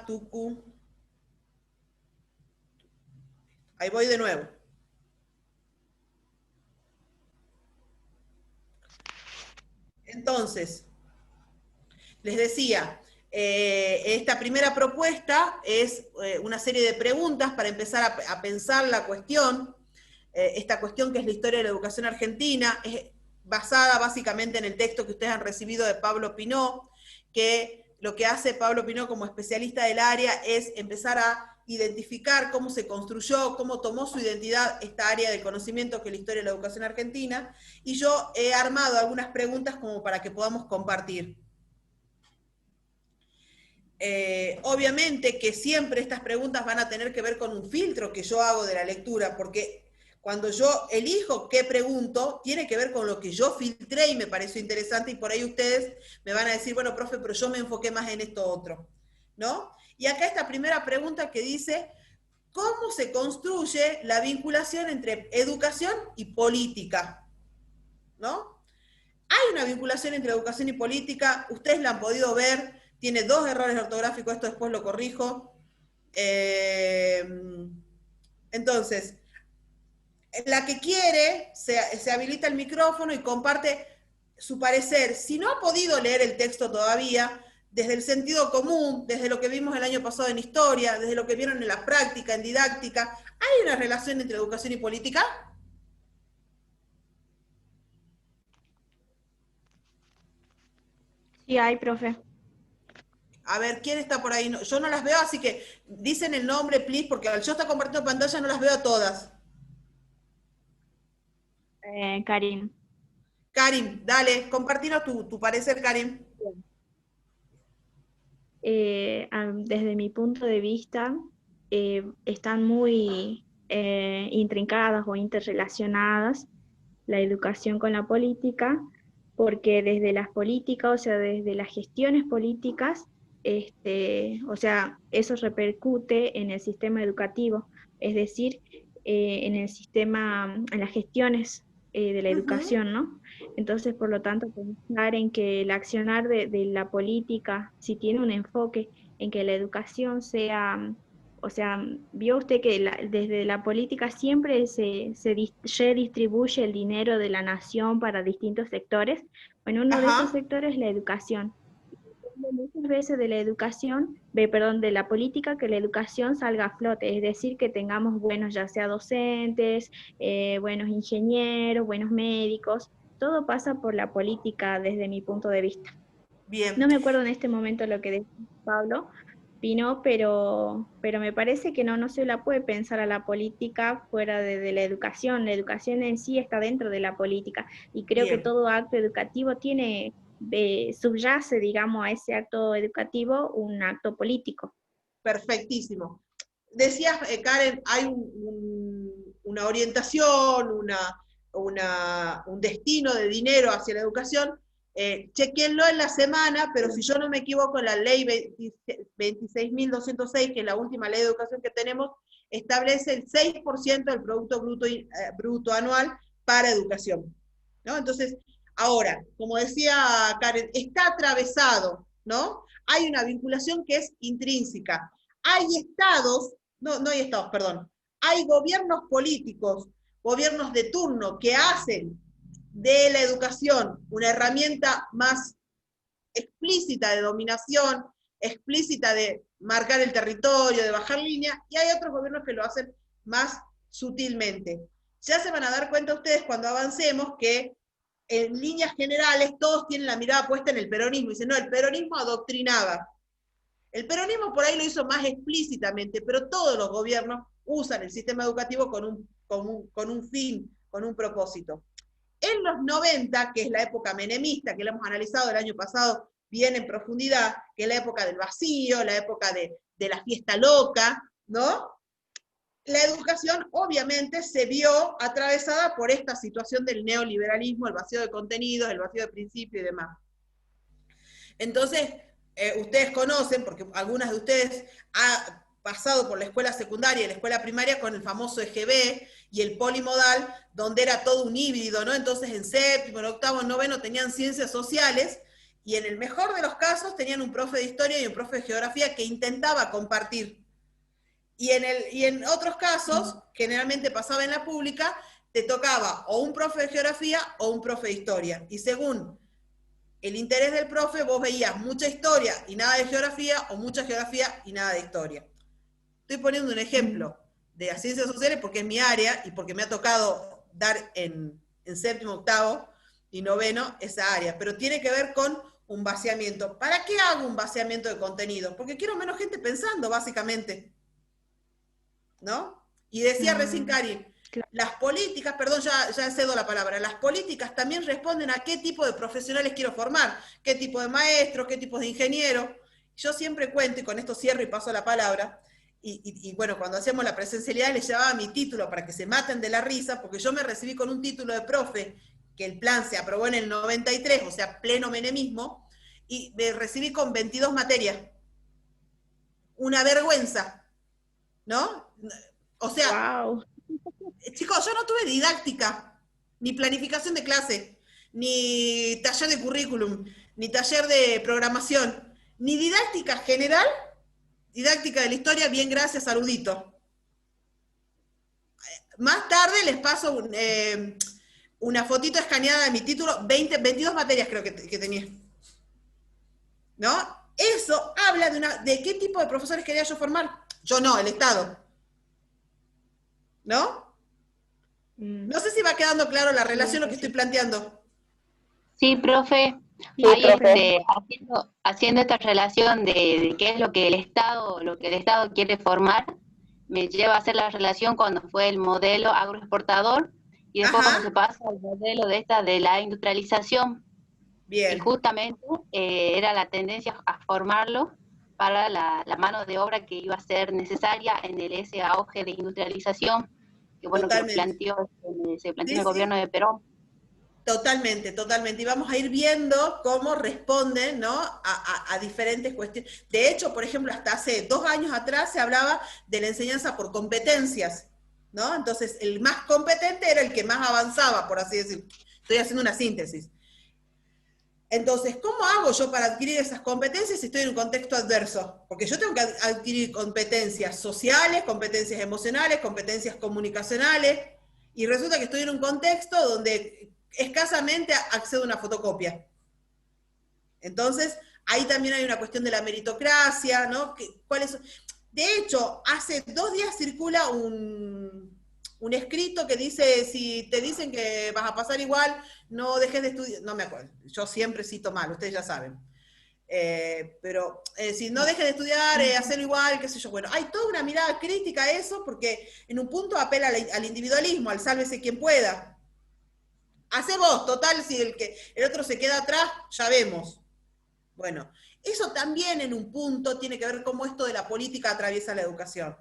Tucu. Ahí voy de nuevo. Entonces, les decía, esta primera propuesta es una serie de preguntas para empezar a pensar la cuestión, esta cuestión que es la historia de la educación argentina, es basada básicamente en el texto que ustedes han recibido de Pablo Pinó, que lo que hace Pablo Pinó como especialista del área es empezar a identificar cómo se construyó, cómo tomó su identidad esta área del conocimiento que es la historia de la educación argentina, y yo he armado algunas preguntas como para que podamos compartir. Obviamente que siempre estas preguntas van a tener que ver con un filtro que yo hago de la lectura, porque cuando yo elijo qué pregunto, tiene que ver con lo que yo filtré y me pareció interesante, y por ahí ustedes me van a decir, bueno, profe, pero yo me enfoqué más en esto otro, ¿no? Y acá esta primera pregunta que dice, ¿cómo se construye la vinculación entre educación y política? ¿No? Hay una vinculación entre educación y política, ustedes la han podido ver, tiene 2 errores ortográficos, esto después lo corrijo. Entonces, la que quiere se habilita el micrófono y comparte su parecer. Si no ha podido leer el texto todavía, desde el sentido común, desde lo que vimos el año pasado en historia, desde lo que vieron en la práctica, en didáctica, ¿hay una relación entre educación y política? Sí, hay, profe. A ver, ¿quién está por ahí? No, yo no las veo, así que dicen el nombre, please, porque al yo estar compartiendo pantalla no las veo todas. Karin. Karim, dale, compartinos tu parecer, Karim. Desde mi punto de vista, están muy intrincadas o interrelacionadas la educación con la política, porque desde las políticas, o sea, desde las gestiones políticas, o sea, eso repercute en el sistema educativo, es decir, en el sistema, en las gestiones de la Uh -huh. educación, ¿no? Entonces, por lo tanto, pensar en que el accionar de la política, si tiene un enfoque en que la educación sea, o sea, vio usted que desde la política siempre se redistribuye el dinero de la nación para distintos sectores. Bueno, uno de esos Ajá. sectores es la educación. Muchas veces de la educación, perdón, de la política, que la educación salga a flote, es decir, que tengamos buenos, ya sea docentes, buenos ingenieros, buenos médicos, todo pasa por la política desde mi punto de vista. Bien. No me acuerdo en este momento lo que decía Pablo Pino, pero me parece que no se la puede pensar a la política fuera de la educación en sí está dentro de la política, y creo que Bien. todo acto educativo tiene, subyace, digamos, a ese acto educativo un acto político. Perfectísimo. Decías, Karen, hay una orientación, un destino de dinero hacia la educación. Chequenlo en la semana, pero si yo no me equivoco, la ley 26.206, que es la última ley de educación que tenemos, establece el 6% del Producto Bruto Anual para educación, ¿no? Entonces, ahora, como decía Karen, está atravesado, ¿no? Hay una vinculación que es intrínseca. Hay estados, no hay estados, perdón, hay gobiernos políticos, gobiernos de turno que hacen de la educación una herramienta más explícita de dominación, explícita de marcar el territorio, de bajar línea, y hay otros gobiernos que lo hacen más sutilmente. Ya se van a dar cuenta ustedes cuando avancemos que en líneas generales todos tienen la mirada puesta en el peronismo, y dicen, no, el peronismo adoctrinaba. El peronismo por ahí lo hizo más explícitamente, pero todos los gobiernos usan el sistema educativo con un fin, con un propósito. En los 90, que es la época menemista, que la hemos analizado el año pasado bien en profundidad, que es la época del vacío, la época de la fiesta loca, ¿no? La educación obviamente se vio atravesada por esta situación del neoliberalismo, el vacío de contenidos, el vacío de principios y demás. Entonces, ustedes conocen, porque algunas de ustedes han pasado por la escuela secundaria y la escuela primaria con el famoso EGB y el polimodal, donde era todo un híbrido, ¿no? Entonces en séptimo, en octavo, en noveno tenían ciencias sociales Y en el mejor de los casos tenían un profe de historia y un profe de geografía que intentaba compartir. Y en otros casos, generalmente pasaba en la pública, te tocaba o un profe de geografía o un profe de historia. Y según el interés del profe, vos veías mucha historia y nada de geografía, o mucha geografía y nada de historia. Estoy poniendo un ejemplo de las ciencias sociales porque es mi área y porque me ha tocado dar en séptimo, octavo y noveno esa área, pero tiene que ver con un vaciamiento. ¿Para qué hago un vaciamiento de contenido? Porque quiero menos gente pensando, básicamente. ¿No? Y decía recién Cari, las políticas, perdón, ya cedo la palabra, las políticas también responden a qué tipo de profesionales quiero formar, qué tipo de maestros, qué tipo de ingenieros. Yo siempre cuento, y con esto cierro y paso la palabra, y bueno, cuando hacíamos la presencialidad les llevaba mi título para que se maten de la risa, porque yo me recibí con un título de profe, que el plan se aprobó en el 93, o sea, pleno menemismo, y me recibí con 22 materias. Una vergüenza, ¿no? O sea, Wow. chicos, yo no tuve didáctica, ni planificación de clase, ni taller de currículum, ni taller de programación, ni didáctica general, didáctica de la historia, bien, gracias, saludito. Más tarde les paso una fotito escaneada de mi título, 22 materias creo que tenía. ¿No? Eso habla de qué tipo de profesores quería yo formar. Yo no, el Estado. ¿No? No sé si va quedando claro la relación lo que estoy planteando. Sí, profe. Sí, Ahí profe. haciendo esta relación de qué es lo que el Estado quiere formar, me lleva a hacer la relación cuando fue el modelo agroexportador y después Ajá. cuando se pasa al modelo de la industrialización. Bien. Y justamente era la tendencia a formarlo para la mano de obra que iba a ser necesaria en ese auge de industrialización, que bueno, que se planteó en el gobierno de Perón. Totalmente, totalmente. Y vamos a ir viendo cómo responden, ¿no? a diferentes cuestiones. De hecho, por ejemplo, hasta hace 2 años atrás se hablaba de la enseñanza por competencias, ¿no? Entonces, el más competente era el que más avanzaba, por así decir. Estoy haciendo una síntesis. Entonces, ¿cómo hago yo para adquirir esas competencias si estoy en un contexto adverso? Porque yo tengo que adquirir competencias sociales, competencias emocionales, competencias comunicacionales, y resulta que estoy en un contexto donde escasamente accedo a una fotocopia. Entonces, ahí también hay una cuestión de la meritocracia, ¿no? De hecho, hace 2 días circula un escrito que dice, si te dicen que vas a pasar igual, no dejes de estudiar, no me acuerdo, yo siempre cito mal, ustedes ya saben. Pero si no dejes de estudiar, hacerlo igual, qué sé yo. Bueno, hay toda una mirada crítica a eso, porque en un punto apela al individualismo, al sálvese quien pueda. Hacé vos, total, si el otro se queda atrás, ya vemos. Bueno, eso también en un punto tiene que ver cómo esto de la política atraviesa la educación.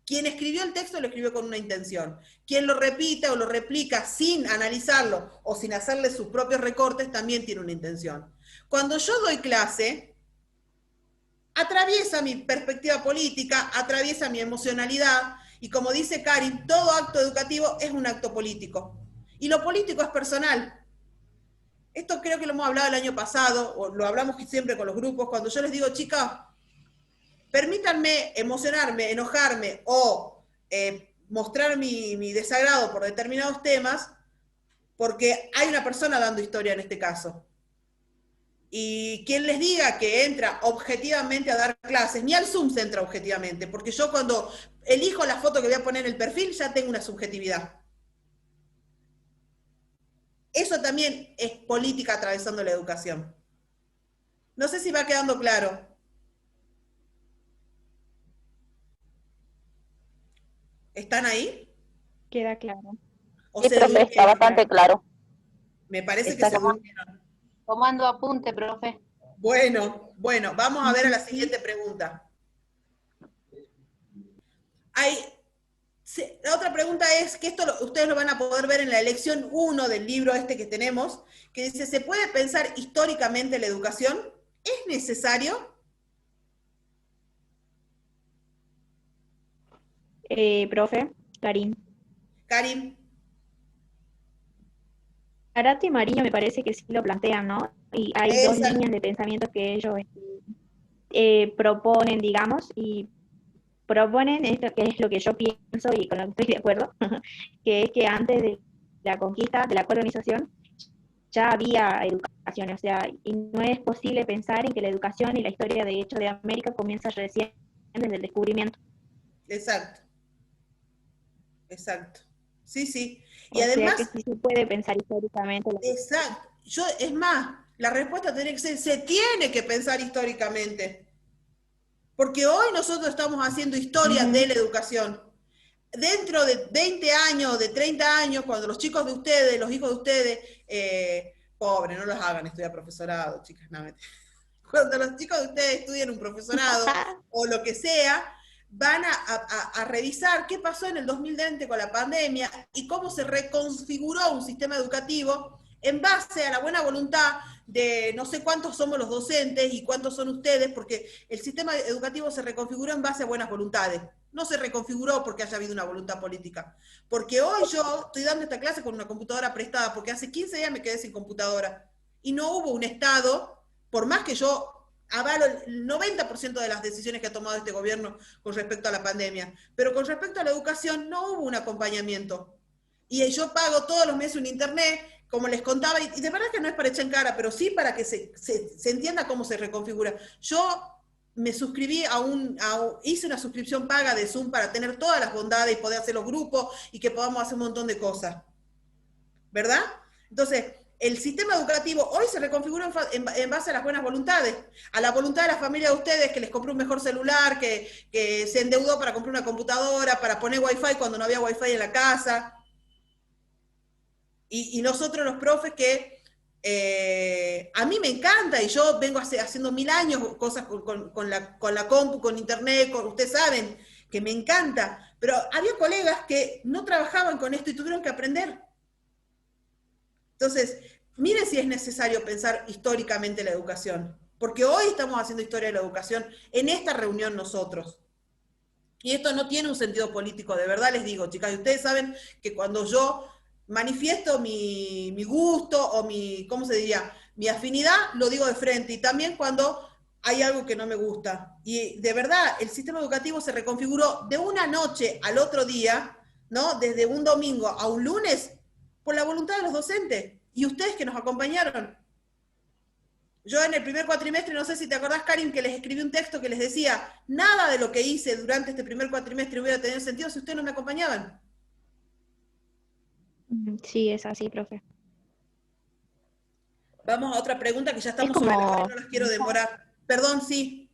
Quien escribió el texto lo escribió con una intención. Quien lo repite o lo replica sin analizarlo o sin hacerle sus propios recortes también tiene una intención. Cuando yo doy clase, atraviesa mi perspectiva política, atraviesa mi emocionalidad, y como dice Karin, todo acto educativo es un acto político. Y lo político es personal. Esto creo que lo hemos hablado el año pasado, o lo hablamos siempre con los grupos, cuando yo les digo, chicas, permítanme emocionarme, enojarme o mostrar mi desagrado por determinados temas, porque hay una persona dando historia en este caso. Y quien les diga que entra objetivamente a dar clases, ni al Zoom se entra objetivamente, porque yo cuando elijo la foto que voy a poner en el perfil ya tengo una subjetividad. Eso también es política atravesando la educación. No sé si va quedando claro. ¿Están ahí? Queda claro. ¿O Sí, se profe, está bastante claro. Me parece Está que se durmieron. tomando apunte, profe. Bueno, vamos a ver a la siguiente pregunta. La otra pregunta es, que esto ustedes lo van a poder ver en la lección 1 del libro este que tenemos, que dice, ¿se puede pensar históricamente la educación? ¿Es necesario? Profe, Karim. Karim. Arati y Mariño me parece que sí lo plantean, ¿no? Y hay dos líneas de pensamiento que ellos proponen, digamos, y proponen esto que es lo que yo pienso y con lo que estoy de acuerdo, que es que antes de la conquista, de la colonización, ya había educación, o sea, y no es posible pensar en que la educación y la historia de hecho de América comienza recién desde el descubrimiento. Exacto. Exacto. Sí, sí. Y o además... sea que sí se puede pensar históricamente. Exacto. Es más, la respuesta tiene que ser, se tiene que pensar históricamente. Porque hoy nosotros estamos haciendo historia de la educación. Dentro de 20 años, de 30 años, cuando los chicos de ustedes, los hijos de ustedes, pobres, no los hagan estudiar profesorado, chicas, no, cuando los chicos de ustedes estudien un profesorado o lo que sea, van a revisar qué pasó en el 2020 con la pandemia y cómo se reconfiguró un sistema educativo en base a la buena voluntad de no sé cuántos somos los docentes y cuántos son ustedes, porque el sistema educativo se reconfiguró en base a buenas voluntades. No se reconfiguró porque haya habido una voluntad política. Porque hoy yo estoy dando esta clase con una computadora prestada, porque hace 15 días me quedé sin computadora. Y no hubo un Estado, por más que yo avalo el 90% de las decisiones que ha tomado este gobierno con respecto a la pandemia, pero con respecto a la educación no hubo un acompañamiento. Y yo pago todos los meses un internet, como les contaba, y de verdad que no es para echar en cara, pero sí para que se entienda cómo se reconfigura. Yo me suscribí hice una suscripción paga de Zoom para tener todas las bondades y poder hacer los grupos y que podamos hacer un montón de cosas. ¿Verdad? Entonces, el sistema educativo hoy se reconfigura en base a las buenas voluntades, a la voluntad de la familia de ustedes que les compró un mejor celular, que se endeudó para comprar una computadora, para poner wifi cuando no había wifi en la casa. Y nosotros los profes que a mí me encanta y yo vengo haciendo 1000 años cosas con la compu, con internet, ustedes saben que me encanta, pero había colegas que no trabajaban con esto y tuvieron que aprender. Entonces, miren si es necesario pensar históricamente la educación, porque hoy estamos haciendo historia de la educación en esta reunión nosotros. Y esto no tiene un sentido político, de verdad les digo, chicas, y ustedes saben que cuando yo manifiesto mi gusto o ¿cómo se diría? Mi afinidad, lo digo de frente, y también cuando hay algo que no me gusta. Y de verdad, el sistema educativo se reconfiguró de una noche al otro día, ¿no? Desde un domingo a un lunes, por la voluntad de los docentes, y ustedes que nos acompañaron. Yo en el primer cuatrimestre, no sé si te acordás, Karin, que les escribí un texto que les decía, nada de lo que hice durante este primer cuatrimestre hubiera tenido sentido si ustedes no me acompañaban. Sí, es así, profe. Vamos a otra pregunta que ya estamos sobre la hora y no las quiero demorar. Perdón, sí.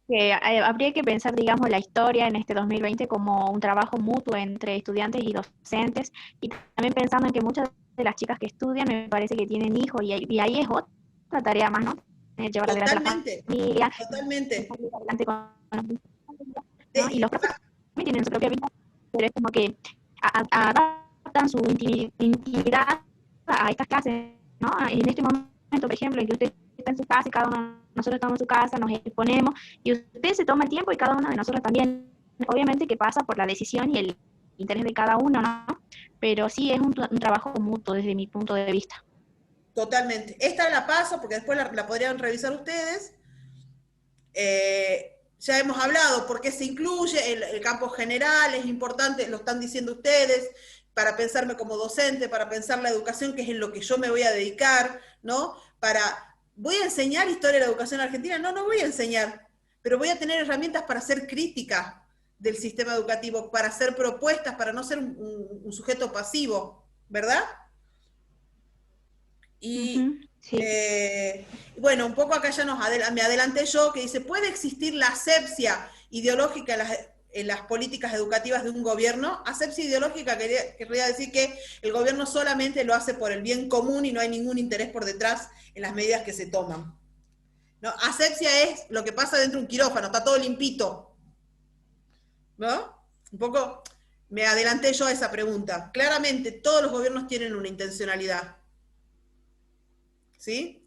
Que habría que pensar, digamos, la historia en este 2020 como un trabajo mutuo entre estudiantes y docentes, y también pensando en que muchas de las chicas que estudian me parece que tienen hijos, y ahí es otra tarea más, ¿no? Llevar adelante la familia, totalmente. Adelante con los hijos, ¿no? Y los profes también tienen su propia vida, pero es como que adaptan su intimidad a estas clases, ¿no? En este momento, por ejemplo, en que usted está en su casa y cada uno de nosotros estamos en su casa, nos exponemos, y usted se toma el tiempo y cada uno de nosotros también. Obviamente que pasa por la decisión y el interés de cada uno, ¿no? Pero sí es un trabajo mutuo desde mi punto de vista. Totalmente. Esta la paso porque después la podrían revisar ustedes. Ya hemos hablado por qué se incluye, el campo general es importante, lo están diciendo ustedes, para pensarme como docente, para pensar la educación, que es en lo que yo me voy a dedicar, ¿no? ¿Voy a enseñar historia de la educación argentina? No voy a enseñar, pero voy a tener herramientas para hacer crítica del sistema educativo, para hacer propuestas, para no ser un sujeto pasivo, ¿verdad? Y sí. Bueno, un poco acá ya me adelanté yo, que dice, ¿puede existir la asepsia ideológica en las políticas educativas de un gobierno? Asepsia ideológica querría decir que el gobierno solamente lo hace por el bien común y no hay ningún interés por detrás en las medidas que se toman. ¿No? Asepsia es lo que pasa dentro de un quirófano, está todo limpito. ¿No? Un poco me adelanté yo a esa pregunta. Claramente todos los gobiernos tienen una intencionalidad. ¿Sí?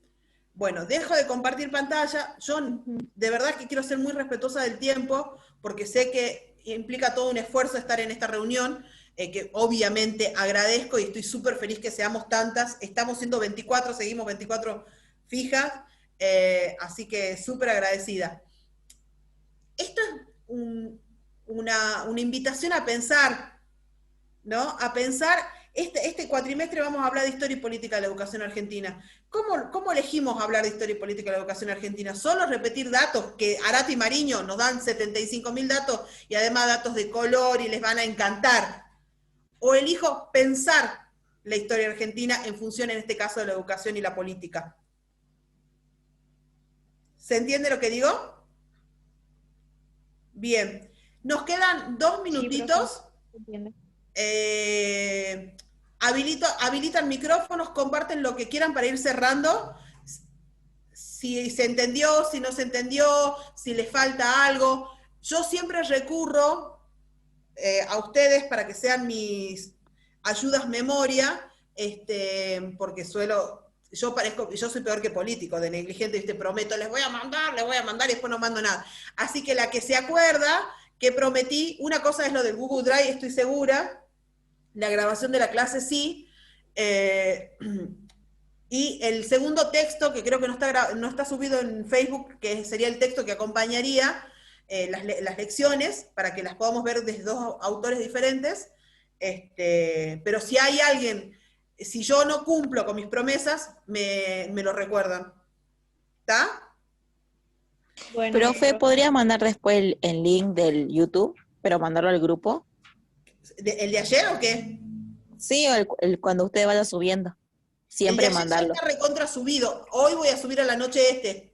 Bueno, dejo de compartir pantalla. Yo de verdad que quiero ser muy respetuosa del tiempo, porque sé que implica todo un esfuerzo estar en esta reunión. que obviamente agradezco y estoy súper feliz que seamos tantas. Estamos siendo 24, seguimos 24 fijas, así que súper agradecida. Esto es una invitación a pensar, ¿no? A pensar, este cuatrimestre vamos a hablar de historia y política de la educación argentina. ¿Cómo elegimos hablar de historia y política de la educación argentina? ¿Solo repetir datos? Que Arato y Mariño nos dan 75.000 datos y además datos de color y les van a encantar. ¿O elijo pensar la historia argentina en función, en este caso, de la educación y la política? ¿Se entiende lo que digo? Bien. Nos quedan 2 minutitos. Sí, habilitan micrófonos, comparten lo que quieran para ir cerrando. Si se entendió, si no se entendió, si les falta algo. Yo siempre recurro a ustedes para que sean mis ayudas memoria, porque yo soy peor que político, de negligente, prometo, les voy a mandar, y después no mando nada. Así que la que se acuerda que prometí, una cosa es lo del Google Drive, estoy segura, la grabación de la clase sí, y el segundo texto, que creo que no está subido en Facebook, que sería el texto que acompañaría las lecciones, para que las podamos ver desde 2 autores diferentes, pero si hay alguien, si yo no cumplo con mis promesas, me lo recuerdan. ¿Está? Bueno, profe, ¿podría mandar después el link del YouTube, pero mandarlo al grupo? ¿El de ayer o qué? Sí, cuando usted vaya subiendo. Siempre el de ayer mandarlo. ya está recontra subido. Hoy voy a subir a la noche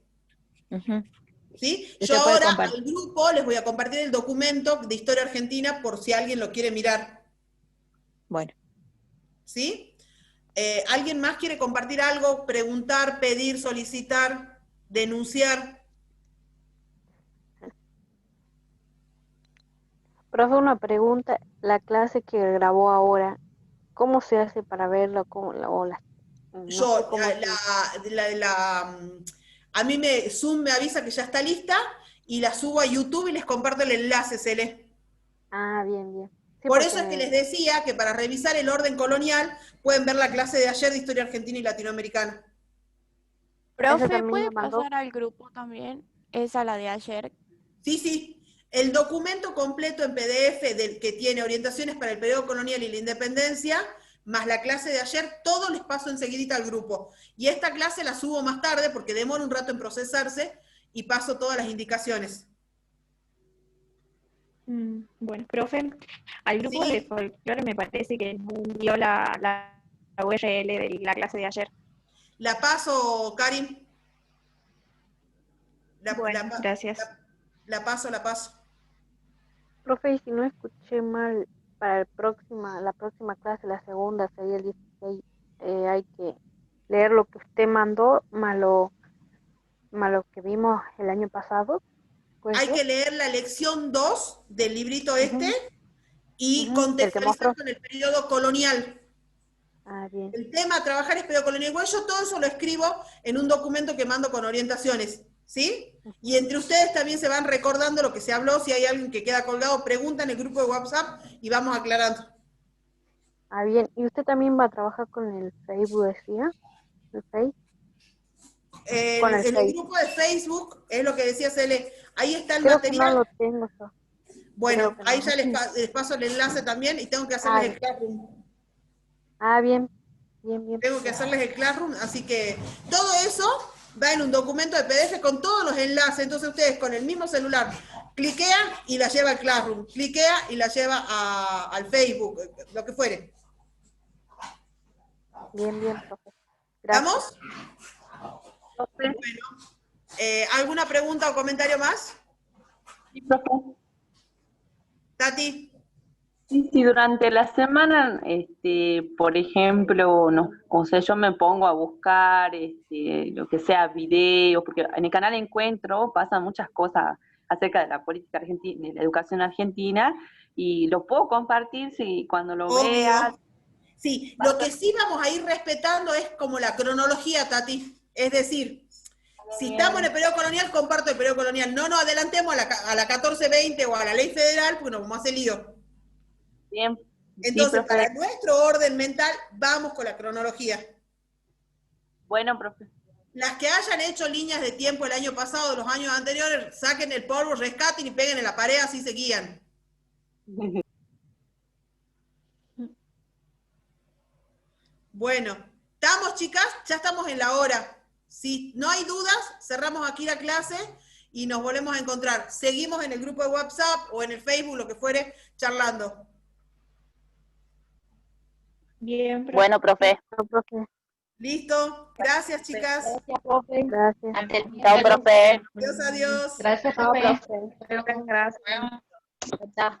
¿sí? Yo ahora al grupo les voy a compartir el documento de Historia Argentina por si alguien lo quiere mirar. Bueno. ¿Sí? ¿Alguien más quiere compartir algo? Preguntar, pedir, solicitar, denunciar. Profe, una pregunta. La clase que grabó ahora, ¿cómo se hace para verlo? A mí Zoom me avisa que ya está lista y la subo a YouTube y les comparto el enlace, Cele. Ah, bien. Sí, por eso es que les decía que para revisar el orden colonial pueden ver la clase de ayer de Historia Argentina y Latinoamericana. Profe, ¿puede pasar al grupo también? Esa, la de ayer. Sí. El documento completo en PDF que tiene orientaciones para el periodo colonial y la independencia, más la clase de ayer, todo les paso enseguidita al grupo. Y esta clase la subo más tarde porque demora un rato en procesarse y paso todas las indicaciones. Bueno, profe, al grupo de folclore me parece que envió la URL de la clase de ayer. La paso, Karim. Gracias. La paso. Profe, y si no escuché mal, para la próxima clase, la segunda, sería el 16, hay que leer lo que usted mandó, más lo que vimos el año pasado. Hay que leer la lección 2 del librito y contextualizar con el periodo colonial. Bien. El tema trabajar es periodo colonial. Igual yo todo eso lo escribo en un documento que mando con orientaciones, ¿sí? Y entre ustedes también se van recordando lo que se habló. Si hay alguien que queda colgado, pregunta en el grupo de WhatsApp y vamos aclarando. Bien. ¿Y usted también va a trabajar con el Facebook, decía? ¿El Face? En el grupo de Facebook, es lo que decía Cele, ahí está el Creo material. Que no lo tengo yo. Bueno, ahí ya les paso el enlace también y tengo que hacerles el Classroom. Bien. Tengo que hacerles el Classroom, así que todo eso va en un documento de PDF con todos los enlaces. Entonces ustedes con el mismo celular cliquean y la lleva al Classroom, cliquea y la lleva al Facebook, lo que fuere. Bien, profe. ¿Estamos? Bueno, ¿alguna pregunta o comentario más? Sí, profe. Tati. Sí, durante la semana, por ejemplo, yo me pongo a buscar, lo que sea, videos, porque en el canal Encuentro pasan muchas cosas acerca de la política argentina, de la educación argentina, y lo puedo compartir cuando lo veas. Sí, lo que sí vamos a ir respetando es como la cronología, Tati. Es decir, si estamos en el periodo colonial, comparto el periodo colonial. No nos adelantemos a la 1420 o a la ley federal, porque nos vamos a hacer lío. Bien, Entonces, para nuestro orden mental, vamos con la cronología. Bueno, profe. Las que hayan hecho líneas de tiempo el año pasado, los años anteriores, saquen el polvo, rescaten y peguen en la pared, así se guían. Bueno, ¿estamos, chicas? Ya estamos en la hora. Si no hay dudas, cerramos aquí la clase y nos volvemos a encontrar. Seguimos en el grupo de WhatsApp o en el Facebook, lo que fuere, charlando. Bien, profe. Bueno, profe. Listo. Gracias, chicas. Gracias, profe. Gracias. Chao, profe. Adiós, adiós. Gracias, Chao, profe. profe. Gracias. Chao.